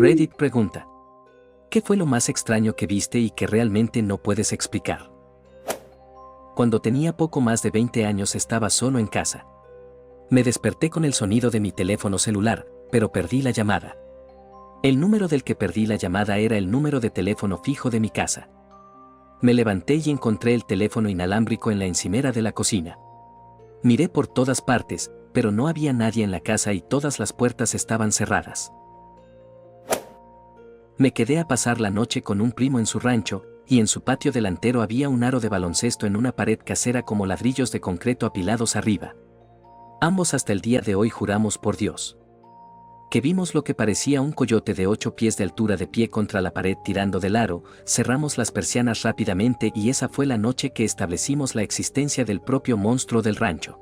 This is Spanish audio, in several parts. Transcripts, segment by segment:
Reddit pregunta: ¿qué fue lo más extraño que viste y que realmente no puedes explicar? Cuando tenía poco más de 20 años estaba solo en casa. Me desperté con el sonido de mi teléfono celular, pero perdí la llamada. El número del que perdí la llamada era el número de teléfono fijo de mi casa. Me levanté y encontré el teléfono inalámbrico en la encimera de la cocina. Miré por todas partes, pero no había nadie en la casa y todas las puertas estaban cerradas. Me quedé a pasar la noche con un primo en su rancho, y en su patio delantero había un aro de baloncesto en una pared casera como ladrillos de concreto apilados arriba. Ambos hasta el día de hoy juramos por Dios que vimos lo que parecía un coyote de 8 pies de altura de pie contra la pared tirando del aro. Cerramos las persianas rápidamente y esa fue la noche que establecimos la existencia del propio monstruo del rancho.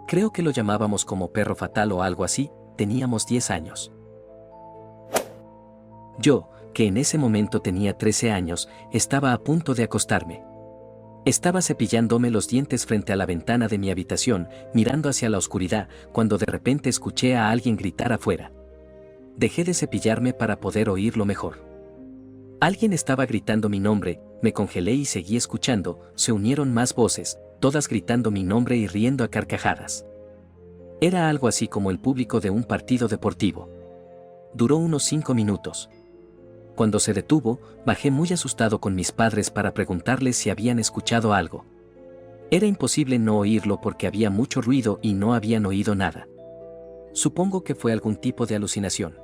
Creo que lo llamábamos como perro fatal o algo así. Teníamos 10 años. Yo, que en ese momento tenía 13 años, estaba a punto de acostarme. Estaba cepillándome los dientes frente a la ventana de mi habitación, mirando hacia la oscuridad, cuando de repente escuché a alguien gritar afuera. Dejé de cepillarme para poder oírlo mejor. Alguien estaba gritando mi nombre, me congelé y seguí escuchando. Se unieron más voces, todas gritando mi nombre y riendo a carcajadas. Era algo así como el público de un partido deportivo. Duró unos 5 minutos. Cuando se detuvo, bajé muy asustado con mis padres para preguntarles si habían escuchado algo. Era imposible no oírlo porque había mucho ruido y no habían oído nada. Supongo que fue algún tipo de alucinación.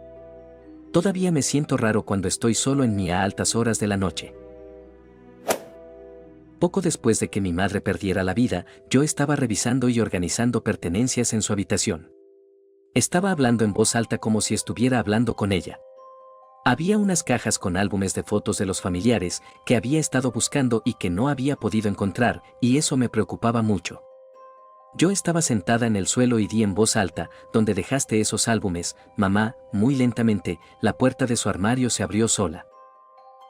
Todavía me siento raro cuando estoy solo en mí a altas horas de la noche. Poco después de que mi madre perdiera la vida, yo estaba revisando y organizando pertenencias en su habitación. Estaba hablando en voz alta como si estuviera hablando con ella. Había unas cajas con álbumes de fotos de los familiares que había estado buscando y que no había podido encontrar, y eso me preocupaba mucho. Yo estaba sentada en el suelo y di en voz alta: ¿dónde dejaste esos álbumes, mamá? Muy lentamente, la puerta de su armario se abrió sola.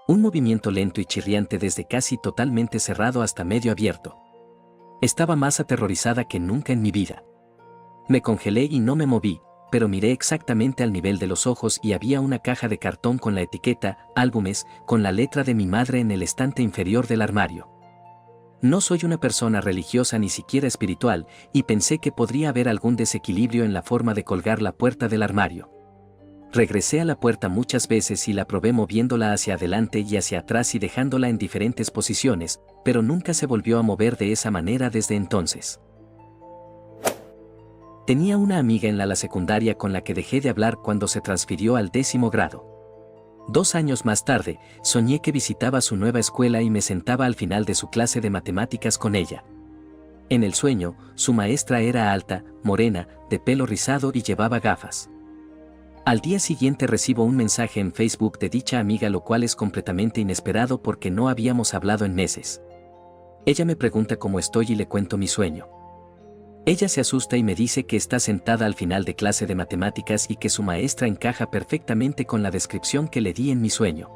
Un movimiento lento y chirriante desde casi totalmente cerrado hasta medio abierto. Estaba más aterrorizada que nunca en mi vida. Me congelé y no me moví, pero miré exactamente al nivel de los ojos y había una caja de cartón con la etiqueta álbumes, con la letra de mi madre en el estante inferior del armario. No soy una persona religiosa ni siquiera espiritual, y pensé que podría haber algún desequilibrio en la forma de colgar la puerta del armario. Regresé a la puerta muchas veces y la probé moviéndola hacia adelante y hacia atrás y dejándola en diferentes posiciones, pero nunca se volvió a mover de esa manera desde entonces. Tenía una amiga en la secundaria con la que dejé de hablar cuando se transfirió al 10º grado. 2 años más tarde, soñé que visitaba su nueva escuela y me sentaba al final de su clase de matemáticas con ella. En el sueño, su maestra era alta, morena, de pelo rizado y llevaba gafas. Al día siguiente recibo un mensaje en Facebook de dicha amiga, lo cual es completamente inesperado porque no habíamos hablado en meses. Ella me pregunta cómo estoy y le cuento mi sueño. Ella se asusta y me dice que está sentada al final de clase de matemáticas y que su maestra encaja perfectamente con la descripción que le di en mi sueño.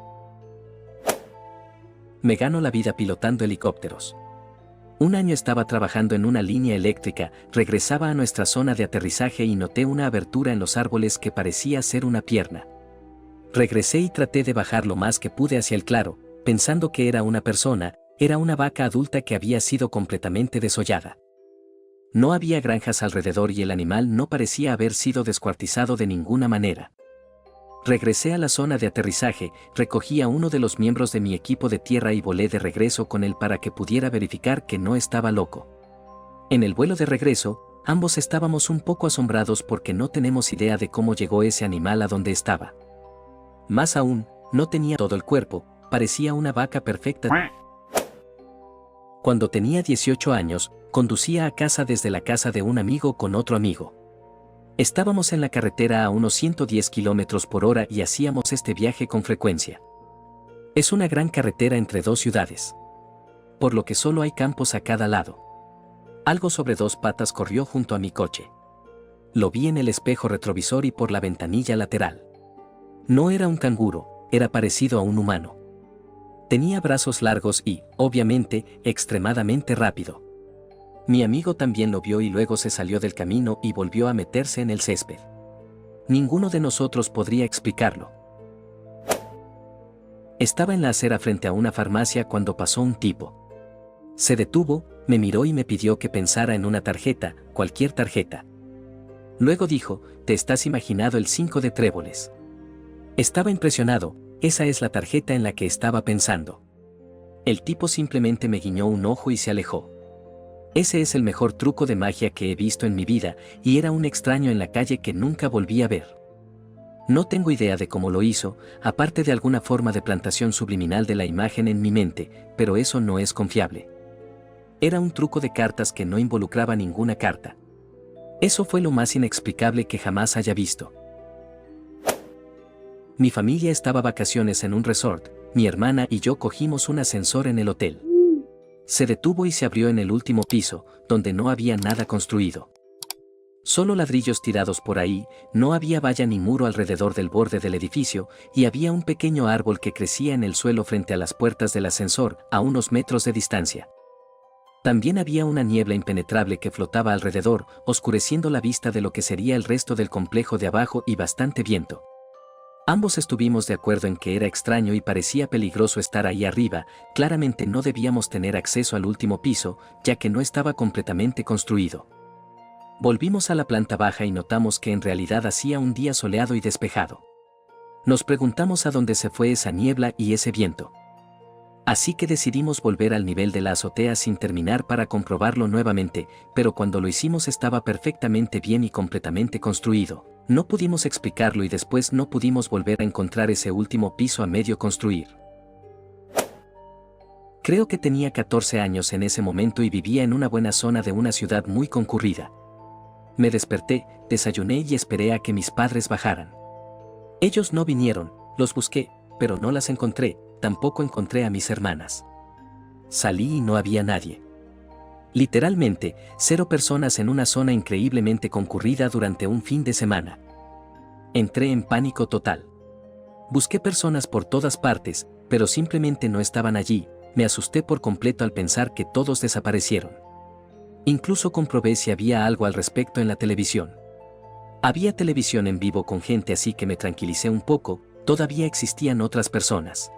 Me gano la vida pilotando helicópteros. Un año estaba trabajando en una línea eléctrica, regresaba a nuestra zona de aterrizaje y noté una abertura en los árboles que parecía ser una pierna. Regresé y traté de bajar lo más que pude hacia el claro, pensando que era una persona. Era una vaca adulta que había sido completamente desollada. No había granjas alrededor y el animal no parecía haber sido descuartizado de ninguna manera. Regresé a la zona de aterrizaje, recogí a uno de los miembros de mi equipo de tierra y volé de regreso con él para que pudiera verificar que no estaba loco. En el vuelo de regreso, ambos estábamos un poco asombrados porque no tenemos idea de cómo llegó ese animal a donde estaba. Más aún, no tenía todo el cuerpo, parecía una vaca perfecta. Cuando tenía 18 años, conducía a casa desde la casa de un amigo con otro amigo. Estábamos en la carretera a unos 110 km/h y hacíamos este viaje con frecuencia. Es una gran carretera entre 2 ciudades, por lo que solo hay campos a cada lado. Algo sobre 2 patas corrió junto a mi coche. Lo vi en el espejo retrovisor y por la ventanilla lateral. No era un canguro, era parecido a un humano. Tenía brazos largos y, obviamente, extremadamente rápido. Mi amigo también lo vio y luego se salió del camino y volvió a meterse en el césped. Ninguno de nosotros podría explicarlo. Estaba en la acera frente a una farmacia cuando pasó un tipo. Se detuvo, me miró y me pidió que pensara en una tarjeta, cualquier tarjeta. Luego dijo, ¿te estás imaginando el 5 de tréboles? Estaba impresionado, esa es la tarjeta en la que estaba pensando. El tipo simplemente me guiñó un ojo y se alejó. Ese es el mejor truco de magia que he visto en mi vida, y era un extraño en la calle que nunca volví a ver. No tengo idea de cómo lo hizo, aparte de alguna forma de plantación subliminal de la imagen en mi mente, pero eso no es confiable. Era un truco de cartas que no involucraba ninguna carta. Eso fue lo más inexplicable que jamás haya visto. Mi familia estaba vacaciones en un resort, mi hermana y yo cogimos un ascensor en el hotel. Se detuvo y se abrió en el último piso, donde no había nada construido. Solo ladrillos tirados por ahí, no había valla ni muro alrededor del borde del edificio, y había un pequeño árbol que crecía en el suelo frente a las puertas del ascensor, a unos metros de distancia. También había una niebla impenetrable que flotaba alrededor, oscureciendo la vista de lo que sería el resto del complejo de abajo y bastante viento. Ambos estuvimos de acuerdo en que era extraño y parecía peligroso estar ahí arriba, claramente no debíamos tener acceso al último piso, ya que no estaba completamente construido. Volvimos a la planta baja y notamos que en realidad hacía un día soleado y despejado. Nos preguntamos a dónde se fue esa niebla y ese viento. Así que decidimos volver al nivel de la azotea sin terminar para comprobarlo nuevamente, pero cuando lo hicimos estaba perfectamente bien y completamente construido. No pudimos explicarlo y después no pudimos volver a encontrar ese último piso a medio construir. Creo que tenía 14 años en ese momento y vivía en una buena zona de una ciudad muy concurrida. Me desperté, desayuné y esperé a que mis padres bajaran. Ellos no vinieron, los busqué, pero no las encontré, tampoco encontré a mis hermanas. Salí y no había nadie. Literalmente, 0 personas en una zona increíblemente concurrida durante un fin de semana. Entré en pánico total. Busqué personas por todas partes, pero simplemente no estaban allí. Me asusté por completo al pensar que todos desaparecieron. Incluso comprobé si había algo al respecto en la televisión. Había televisión en vivo con gente, así que me tranquilicé un poco, todavía existían otras personas.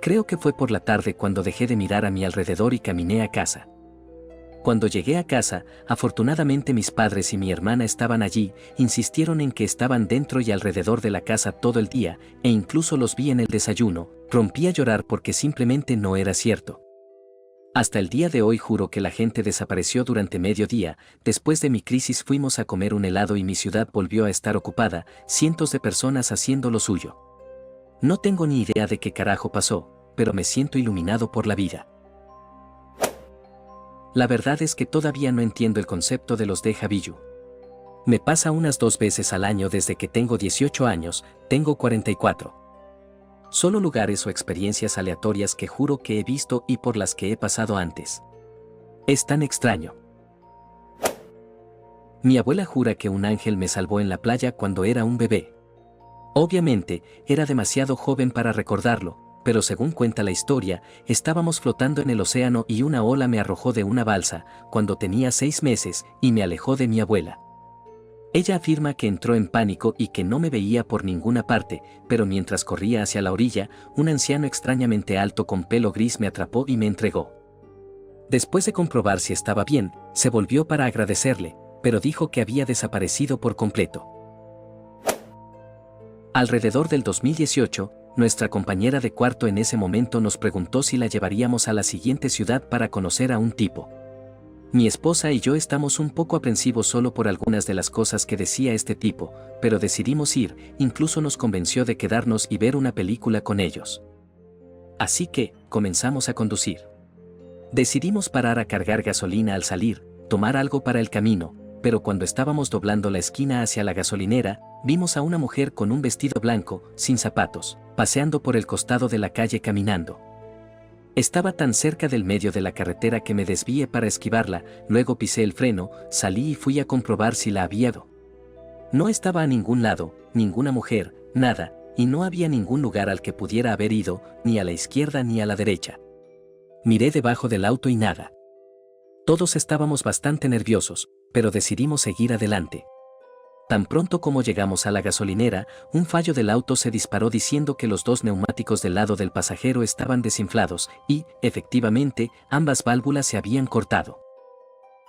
Creo que fue por la tarde cuando dejé de mirar a mi alrededor y caminé a casa. Cuando llegué a casa, afortunadamente mis padres y mi hermana estaban allí, insistieron en que estaban dentro y alrededor de la casa todo el día, e incluso los vi en el desayuno. Rompí a llorar porque simplemente no era cierto. Hasta el día de hoy juro que la gente desapareció durante mediodía. Después de mi crisis fuimos a comer un helado y mi ciudad volvió a estar ocupada, cientos de personas haciendo lo suyo. No tengo ni idea de qué carajo pasó, pero me siento iluminado por la vida. La verdad es que todavía no entiendo el concepto de los déjà vu. Me pasa unas 2 veces al año desde que tengo 18 años, tengo 44. Solo lugares o experiencias aleatorias que juro que he visto y por las que he pasado antes. Es tan extraño. Mi abuela jura que un ángel me salvó en la playa cuando era un bebé. Obviamente, era demasiado joven para recordarlo, pero según cuenta la historia, estábamos flotando en el océano y una ola me arrojó de una balsa, cuando tenía 6 meses, y me alejó de mi abuela. Ella afirma que entró en pánico y que no me veía por ninguna parte, pero mientras corría hacia la orilla, un anciano extrañamente alto con pelo gris me atrapó y me entregó. Después de comprobar si estaba bien, se volvió para agradecerle, pero dijo que había desaparecido por completo. Alrededor del 2018, nuestra compañera de cuarto en ese momento nos preguntó si la llevaríamos a la siguiente ciudad para conocer a un tipo. Mi esposa y yo estamos un poco aprensivos solo por algunas de las cosas que decía este tipo, pero decidimos ir, incluso nos convenció de quedarnos y ver una película con ellos. Así que, comenzamos a conducir. Decidimos parar a cargar gasolina al salir, tomar algo para el camino, pero cuando estábamos doblando la esquina hacia la gasolinera, vimos a una mujer con un vestido blanco, sin zapatos, paseando por el costado de la calle caminando. Estaba tan cerca del medio de la carretera que me desvié para esquivarla, luego pisé el freno, salí y fui a comprobar si la había visto. No estaba a ningún lado, ninguna mujer, nada, y no había ningún lugar al que pudiera haber ido, ni a la izquierda ni a la derecha. Miré debajo del auto y nada. Todos estábamos bastante nerviosos, pero decidimos seguir adelante. Tan pronto como llegamos a la gasolinera, un fallo del auto se disparó diciendo que los dos neumáticos del lado del pasajero estaban desinflados y, efectivamente, ambas válvulas se habían cortado.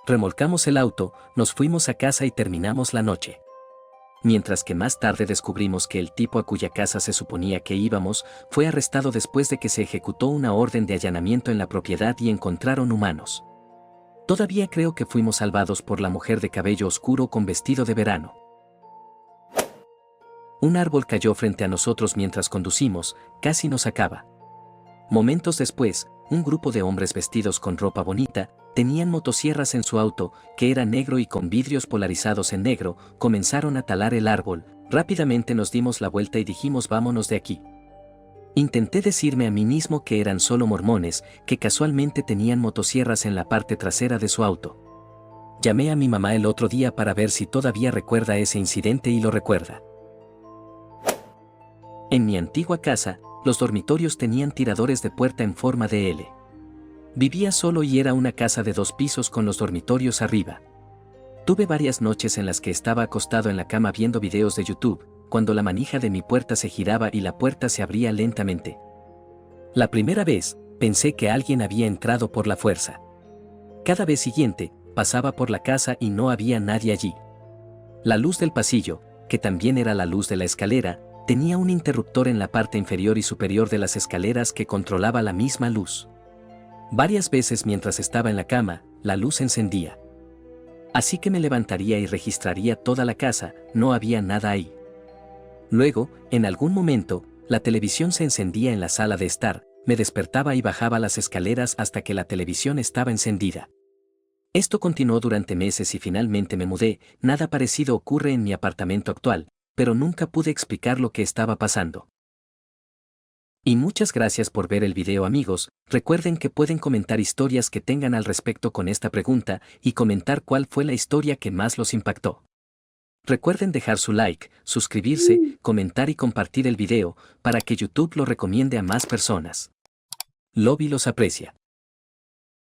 Remolcamos el auto, nos fuimos a casa y terminamos la noche. Mientras que más tarde descubrimos que el tipo a cuya casa se suponía que íbamos fue arrestado después de que se ejecutó una orden de allanamiento en la propiedad y encontraron humanos. Todavía creo que fuimos salvados por la mujer de cabello oscuro con vestido de verano. Un árbol cayó frente a nosotros mientras conducimos, casi nos acaba. Momentos después, un grupo de hombres vestidos con ropa bonita, tenían motosierras en su auto, que era negro y con vidrios polarizados en negro, comenzaron a talar el árbol. Rápidamente nos dimos la vuelta y dijimos vámonos de aquí. Intenté decirme a mí mismo que eran solo mormones, que casualmente tenían motosierras en la parte trasera de su auto. Llamé a mi mamá el otro día para ver si todavía recuerda ese incidente y lo recuerda. En mi antigua casa, los dormitorios tenían tiradores de puerta en forma de L. Vivía solo y era una casa de 2 pisos con los dormitorios arriba. Tuve varias noches en las que estaba acostado en la cama viendo videos de YouTube, cuando la manija de mi puerta se giraba y la puerta se abría lentamente. La primera vez, pensé que alguien había entrado por la fuerza. Cada vez siguiente, pasaba por la casa y no había nadie allí. La luz del pasillo, que también era la luz de la escalera, tenía un interruptor en la parte inferior y superior de las escaleras que controlaba la misma luz. Varias veces mientras estaba en la cama, la luz se encendía. Así que me levantaría y registraría toda la casa, no había nada ahí. Luego, en algún momento, la televisión se encendía en la sala de estar, me despertaba y bajaba las escaleras hasta que la televisión estaba encendida. Esto continuó durante meses y finalmente me mudé. Nada parecido ocurre en mi apartamento actual, pero nunca pude explicar lo que estaba pasando. Y muchas gracias por ver el video, amigos. Recuerden que pueden comentar historias que tengan al respecto con esta pregunta y comentar cuál fue la historia que más los impactó. Recuerden dejar su like, suscribirse, comentar y compartir el video para que YouTube lo recomiende a más personas. Lobby los aprecia.